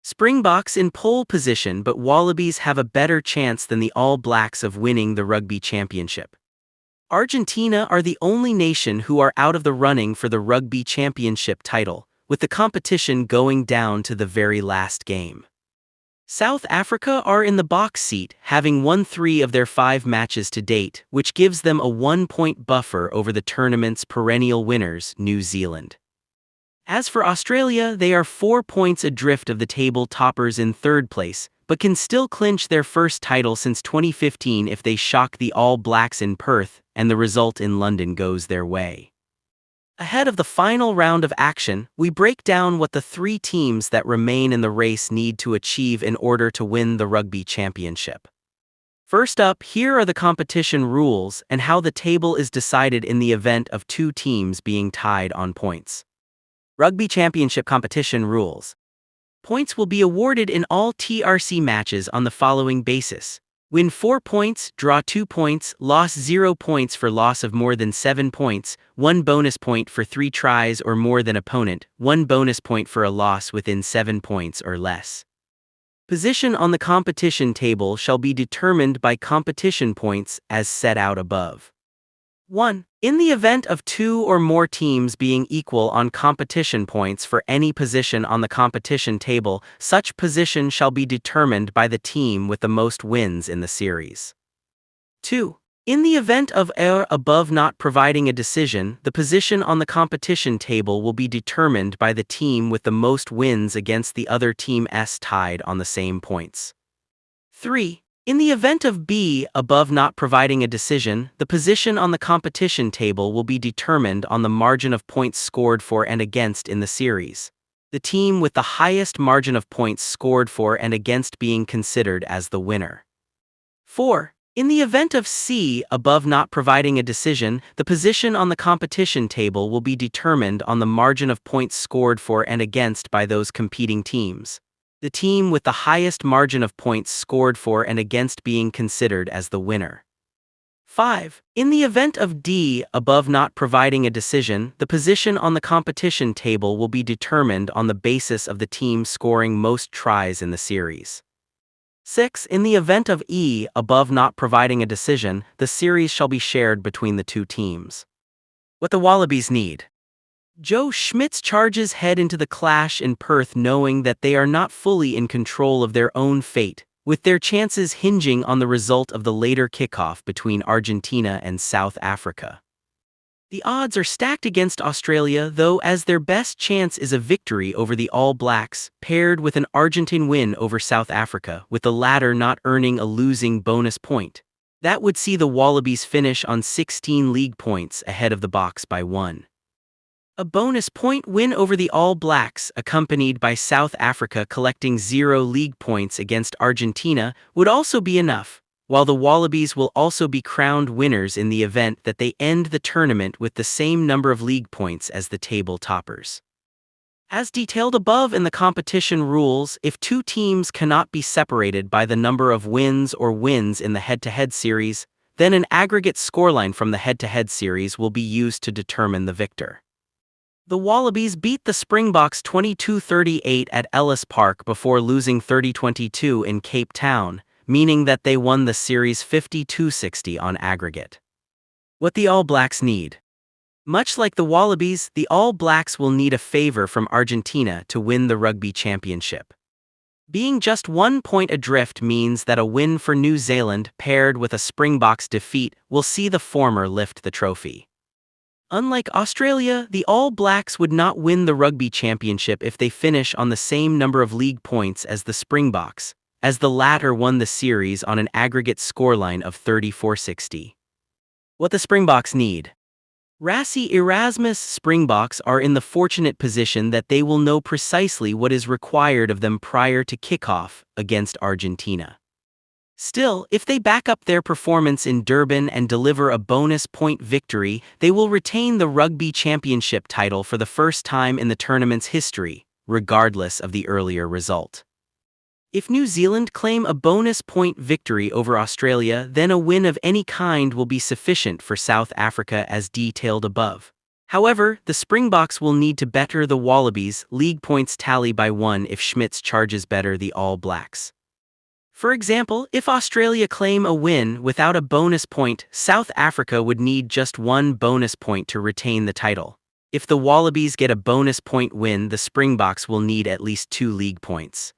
Springboks in pole position, but Wallabies have a better chance than the All Blacks of winning the Rugby Championship. Argentina are the only nation who are out of the running for the Rugby Championship title, with the competition going down to the very last game. South Africa are in the box seat, having won 3 of their 5 matches to date, which gives them a 1-point buffer over the tournament's perennial winners, New Zealand. As for Australia, they are 4 points adrift of the table toppers in 3rd place, but can still clinch their first title since 2015 if they shock the All Blacks in Perth and the result in London goes their way. Ahead of the final round of action, we break down what the 3 teams that remain in the race need to achieve in order to win the Rugby Championship. First up, here are the competition rules and how the table is decided in the event of 2 teams being tied on points. Rugby Championship competition rules. Points will be awarded in all TRC matches on the following basis: win 4 points, draw 2 points, loss 0 points for loss of more than 7 points, 1 bonus point for 3 tries or more than opponent, 1 bonus point for a loss within 7 points or less. Position on the competition table shall be determined by competition points as set out above. 1. In the event of 2 or more teams being equal on competition points for any position on the competition table, such position shall be determined by the team with the most wins in the series. 2. In the event of above not providing a decision, the position on the competition table will be determined by the team with the most wins against the other team S tied on the same points. 3. In the event of B above not providing a decision, the position on the competition table will be determined on the margin of points scored for and against in the series. The team with the highest margin of points scored for and against being considered as the winner. 4. In the event of C above not providing a decision, the position on the competition table will be determined on the margin of points scored for and against by those competing teams. The team with the highest margin of points scored for and against being considered as the winner. 5. In the event of D above not providing a decision, the position on the competition table will be determined on the basis of the team scoring most tries in the series. 6. In the event of E above not providing a decision, the series shall be shared between the 2 teams. What the Wallabies need. Joe Schmidt's charges head into the clash in Perth knowing that they are not fully in control of their own fate, with their chances hinging on the result of the later kickoff between Argentina and South Africa. The odds are stacked against Australia, though, as their best chance is a victory over the All Blacks, paired with an Argentine win over South Africa, with the latter not earning a losing bonus point. That would see the Wallabies finish on 16 league points ahead of the Boks by 1. A bonus point win over the All Blacks, accompanied by South Africa collecting 0 league points against Argentina, would also be enough, while the Wallabies will also be crowned winners in the event that they end the tournament with the same number of league points as the table toppers. As detailed above in the competition rules, if 2 teams cannot be separated by the number of wins or wins in the head-to-head series, then an aggregate scoreline from the head-to-head series will be used to determine the victor. The Wallabies beat the Springboks 22-38 at Ellis Park before losing 30-22 in Cape Town, meaning that they won the series 52-60 on aggregate. What the All Blacks need. Much like the Wallabies, the All Blacks will need a favor from Argentina to win the Rugby Championship. Being just 1 point adrift means that a win for New Zealand paired with a Springboks defeat will see the former lift the trophy. Unlike Australia, the All Blacks would not win the Rugby Championship if they finish on the same number of league points as the Springboks, as the latter won the series on an aggregate scoreline of 34-60. What the Springboks need. Rassie Erasmus Springboks are in the fortunate position that they will know precisely what is required of them prior to kickoff against Argentina. Still, if they back up their performance in Durban and deliver a bonus point victory, they will retain the Rugby Championship title for the first time in the tournament's history, regardless of the earlier result. If New Zealand claim a bonus point victory over Australia, then a win of any kind will be sufficient for South Africa as detailed above. However, the Springboks will need to better the Wallabies' league points tally by 1 if Schmidt's charges better the All Blacks. For example, if Australia claim a win without a bonus point, South Africa would need just 1 bonus point to retain the title. If the Wallabies get a bonus point win, the Springboks will need at least 2 league points.